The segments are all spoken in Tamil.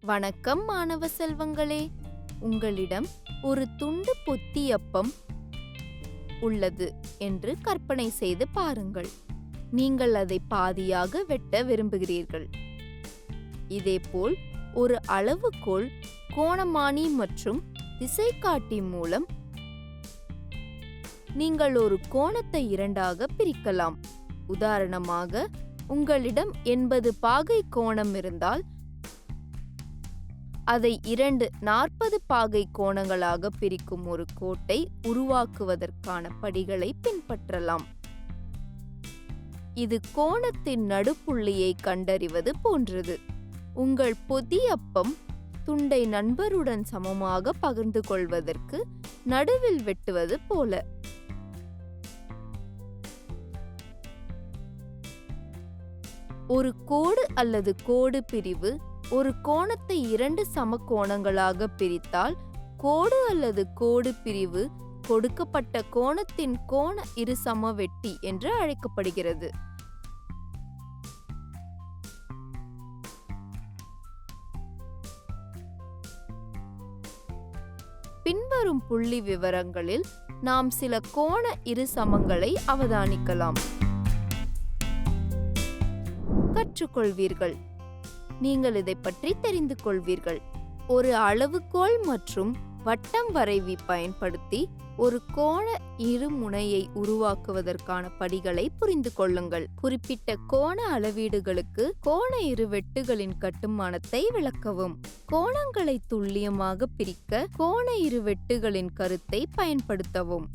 வணக்கம் மாணவ செல்வங்களே, உங்களிடம் ஒரு துண்டு பொத்தியப்பம் உள்ளது என்று கற்பனை செய்து பாருங்கள். நீங்கள் அதை பாதியாக வெட்ட விரும்புகிறீர்கள். இதேபோல் ஒரு அளவுகோல், கோணமானி மற்றும் திசைகாட்டி மூலம் நீங்கள் ஒரு கோணத்தை இரண்டாக பிரிக்கலாம். உதாரணமாக, உங்களிடம் 80 பாகை கோணம் இருந்தால் அதை 2 40 பாகை கோணங்களாக பிரிக்கும் ஒரு கோட்டை உருவாக்குவதற்கான படிகளை பின்பற்றலாம். இது கோணத்தின் நடுப்புள்ளியை கண்டறிவது போன்றது. உங்கள் பொதியப்பம் துண்டை நண்பருடன் சமமாக பகிர்ந்து கொள்வதற்கு நடுவில் வெட்டுவது போல. ஒரு கோடு அல்லது கோடு பிரிவு ஒரு கோணத்தை 2 சமகோணங்களாக பிரித்தால் கோடு அல்லது கோடு பிரிவு கொடுக்கப்பட்ட கோணத்தின் கோண இருசமவெட்டி என்று அழைக்கப்படுகிறது. பின்வரும் புள்ளி விவரங்களில் நாம் சில கோண இருசமங்களை அவதானிக்கலாம். கற்றுக்கொள்வீர்கள். நீங்கள் இதை பற்றி தெரிந்து கொள்வீர்கள். ஒரு அளவுகோல் மற்றும் வட்டம் வரைவி பயன்படுத்தி ஒரு கோண இருமுனையை உருவாக்குவதற்கான படிகளை புரிந்து கொள்ளுங்கள். குறிப்பிட்ட கோண அளவீடுகளுக்கு கோண இருவெட்டுகளின் கட்டுமானத்தை விளக்கவும். கோணங்களை துல்லியமாக பிரிக்க கோண இருவெட்டுகளின் கருத்தை பயன்படுத்தவும்.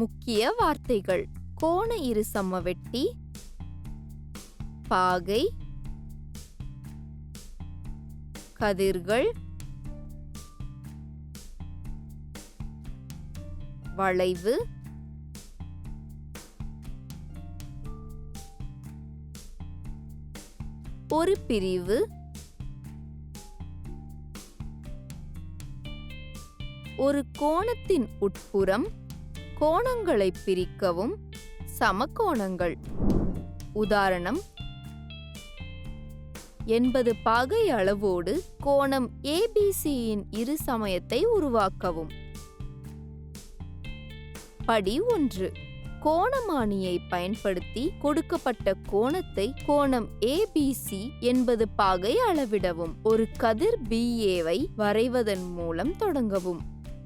முக்கிய வார்த்தைகள்: கோண இருசமவெட்டி, பாகை, கதிர்கள், வளைவு, ஒரு பிரிவு, ஒரு கோணத்தின் உட்புறம், கோணங்களை பிரிக்கவும், சமகோணங்கள். உதாரணம்: 80 பாகை அளவோடு கோணம் ஏபிசியின் இரு சமயத்தை உருவாக்கவும். படி 1. கோணமானியை பயன்படுத்தி கொடுக்கப்பட்ட கோணத்தை கோணம் ஏபிசி 80 பாகை அளவிடவும். ஒரு கதிர் பிஏவை வரைவதன் மூலம் தொடங்கவும்.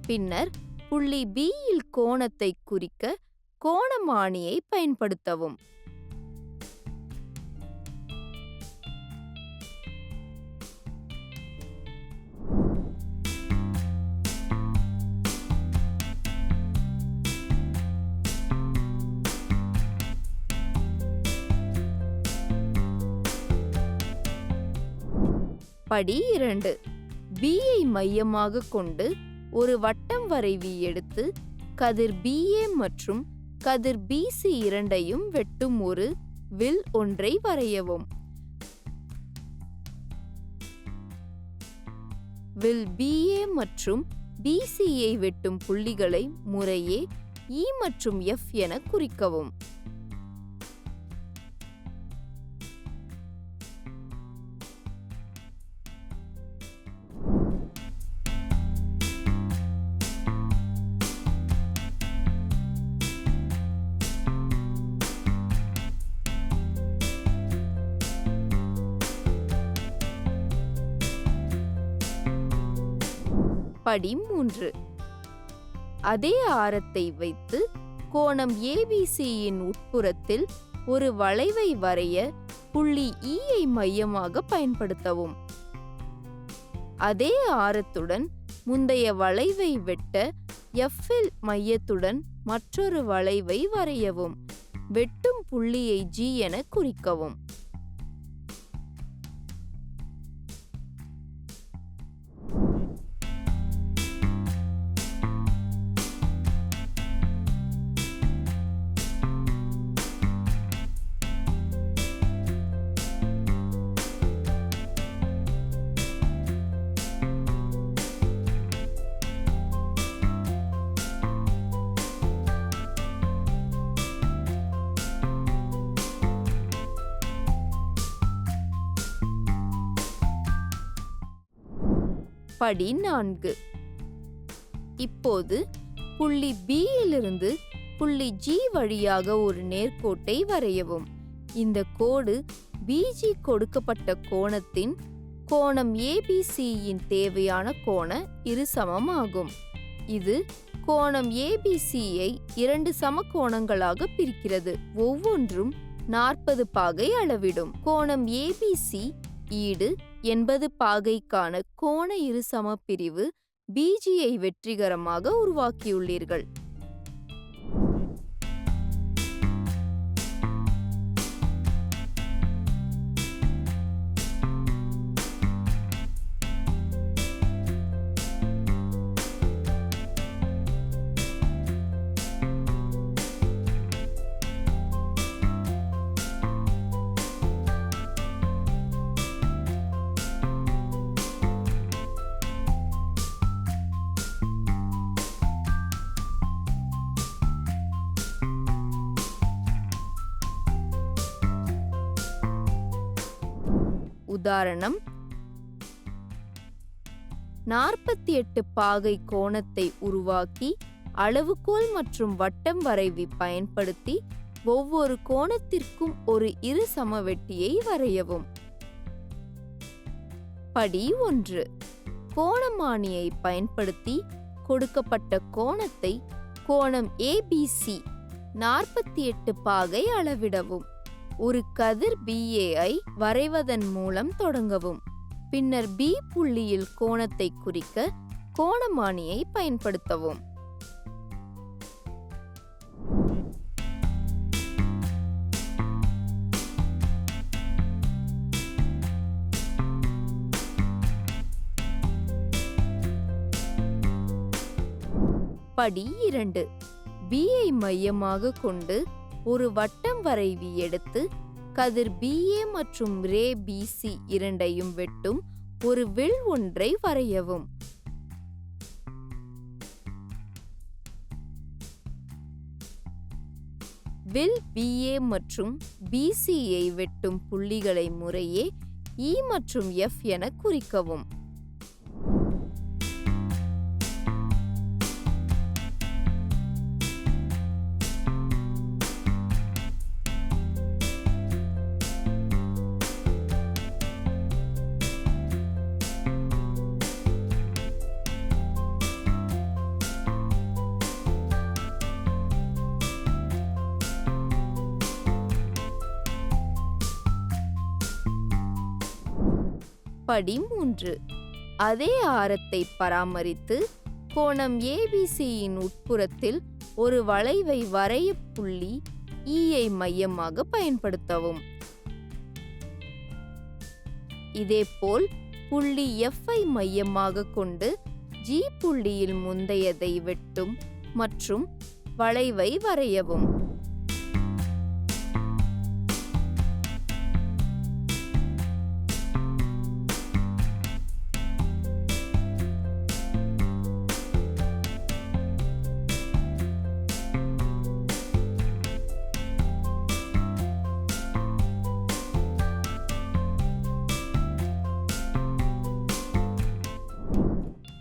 பின்னர் புள்ளி பியில் கோணத்தை குறிக்க கோணமானியை பயன்படுத்தவும். படி 2. பியை மையமாக கொண்டு ஒரு வட்டம் வரைவி எடுத்து கதிர் பிஏ மற்றும் கதிர் பிசி இரண்டையும் வெட்டும் ஒரு வில் ஒன்றை வரையவும். வில் பிஏ மற்றும் பிசியை வெட்டும் புள்ளிகளை முறையே இ மற்றும் எஃப் என குறிக்கவும். படி 3. அதே ஆரத்தை வைத்து கோணம் ஏபிசியின் உட்புறத்தில் ஒரு வளைவை வரைய புள்ளி ஈயை மையமாக பயன்படுத்தவும். அதே ஆரத்துடன் முந்தைய வளைவை வெட்ட எஃப்பில் மையத்துடன் மற்றொரு வளைவை வரையவும். வெட்டும் புள்ளியை ஜி என குறிக்கவும். படி 4. இப்போது புள்ளி B யிலிருந்து புள்ளி G வழியாக ஒரு நேர்கோட்டை வரையவும். இந்த கோடு BG கொடுக்கப்பட்ட கோணத்தின் கோணம் ABC-யின் தேவையான கோண இருசமம் ஆகும். இது கோணம் ABC-ஐ 2 சமகோணங்களாக பிரிக்கிறது. ஒவ்வொன்றும் 40 பாகை அளவிடும். கோணம் ABC ஈடு 80 பாகைக்கான கோண இருசம பிரிவு BG-ஐ வெற்றிகரமாக உருவாக்கியுள்ளீர்கள். உதாரணம் 48 பாகை கோணத்தை உருவாக்கி அளவுகோல் மற்றும் வட்டம் வரைவி பயன்படுத்தி ஒவ்வொரு கோணத்திற்கும் ஒரு இரு சமவெட்டியை வரையவும். படி 1. கோணமானியை பயன்படுத்தி கொடுக்கப்பட்ட கோணத்தை கோணம் ABC 48 பாகை அளவிடவும். ஒரு கதிர் BA-ஐ வரைவதன் மூலம் தொடங்கவும். பின்னர் B புள்ளியில் கோணத்தை குறிக்க கோணமானியை பயன்படுத்தவும். படி 2. B-ஐ மையமாக கொண்டு ஒரு வட்டம் வரைவி எடுத்து கதிர் BA மற்றும் ரே BC இரண்டையும் வெட்டும் ஒரு வில் ஒன்றை வரையவும். வில் BA மற்றும் BC-ஐ வெட்டும் புள்ளிகளை முறையே E மற்றும் F என குறிக்கவும். படி 3. அதே ஆரத்தை பராமரித்து கோணம் ABC-யின் உட்புறத்தில் ஒரு வளைவை வரைய புள்ளி E-ஐ மையமாக பயன்படுத்தவும். இதேபோல் புள்ளி F-ஐ மையமாக கொண்டு G புள்ளியில் முந்தையதை வெட்டும் மற்றும் வளைவை வரையவும்.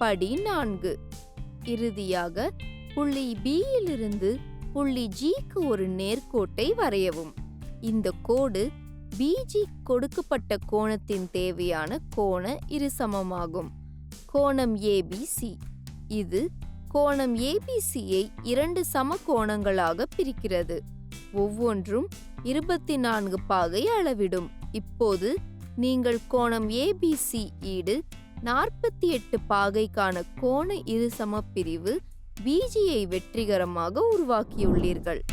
படி 4. இறுதியாக புள்ளி B-யிலிருந்து புள்ளி G-க்கு ஒரு நேர்கோட்டை வரையவும். இந்த கோடு BG கொடுக்கப்பட்ட கோணத்தின் தேவையான கோண இருசமமாகும். கோணம் ABC. இது கோணம் ABC-ஐ 2 சம கோணங்களாக பிரிக்கிறது. ஒவ்வொன்றும் 24 பாகை அளவிடும். இப்போது நீங்கள் கோணம் ABC ஈடு 48 பாகைக்கான கோண இருசம பிரிவு BG-ஐ வெற்றிகரமாக உருவாக்கியுள்ளீர்கள்.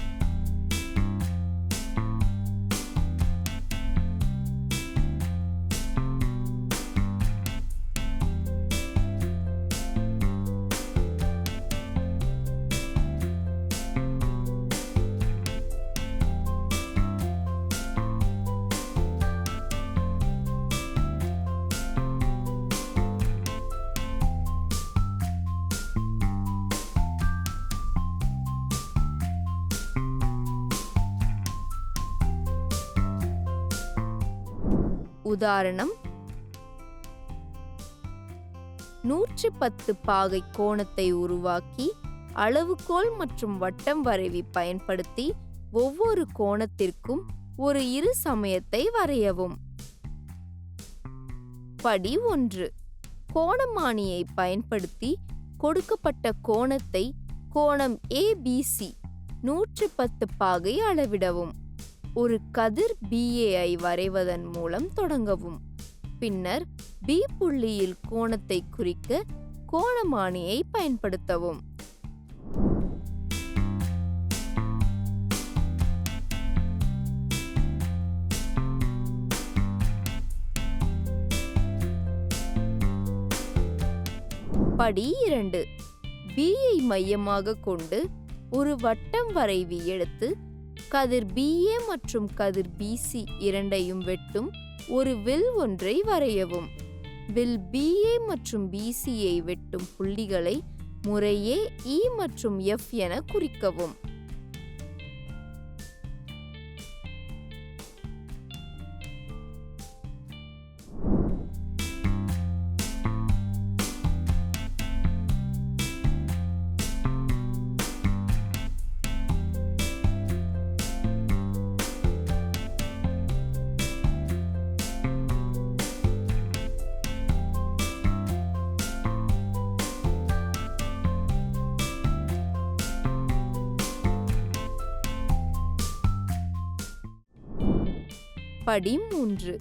உதாரணம் 110 பாகை கோணத்தை உருவாக்கி அளவுகோல் மற்றும் வட்டம் வரைவி பயன்படுத்தி ஒவ்வொரு கோணத்திற்கும் ஒரு இருசமயத்தை வரையவும். படி 1. கோணமானியை பயன்படுத்தி கொடுக்கப்பட்ட கோணத்தை கோணம் ABC 110 பாகை அளவிடவும். ஒரு கதிர் BA வரைவதன் மூலம் தொடங்கவும். பின்னர் B புள்ளியில் கோணத்தை குறிக்க கோணமானியை பயன்படுத்தவும். படி 2. Bயை மையமாக கொண்டு ஒரு வட்டம் வரைவி எடுத்து கதிர் BA மற்றும் கதிர் BC இரண்டையும் வெட்டும் ஒரு வில் ஒன்றை வரையவும். வில் BA மற்றும் BCயை வெட்டும் புள்ளிகளை முறையே E மற்றும் F என குறிக்கவும். படி 3.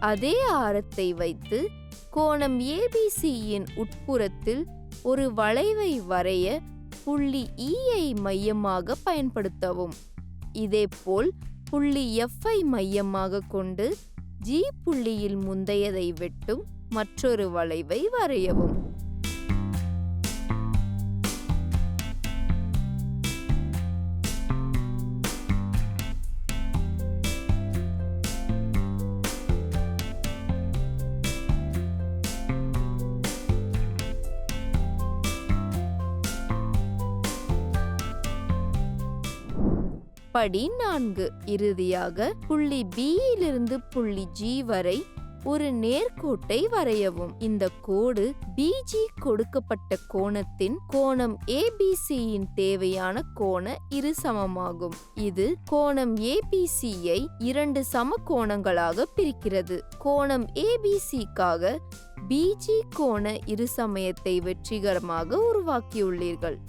அதே ஆரத்தை வைத்து கோணம் ABCயின் உட்புறத்தில் ஒரு வளைவை வரைய புள்ளி Eஐ மையமாக பயன்படுத்தவும். இதேபோல் புள்ளி Fஐ மையமாக கொண்டு G புள்ளியில் முந்தையதை வெட்டும் மற்றொரு வளைவை வரையவும். படி 4. இறுதியாக புள்ளி Bயிலிருந்து புள்ளி G வரை ஒரு நேர்கோட்டை வரையவும். இந்த கோடு BG கொடுக்கப்பட்ட கோணத்தின் கோணம் ABCயின் தேவையான கோண இருசமமாகும். இது கோணம் ABCயை 2 சம கோணங்களாக பிரிக்கிறது. கோணம் ABCக்காக BG கோண இருசமயத்தை வெற்றிகரமாக உருவாக்கியுள்ளீர்கள்.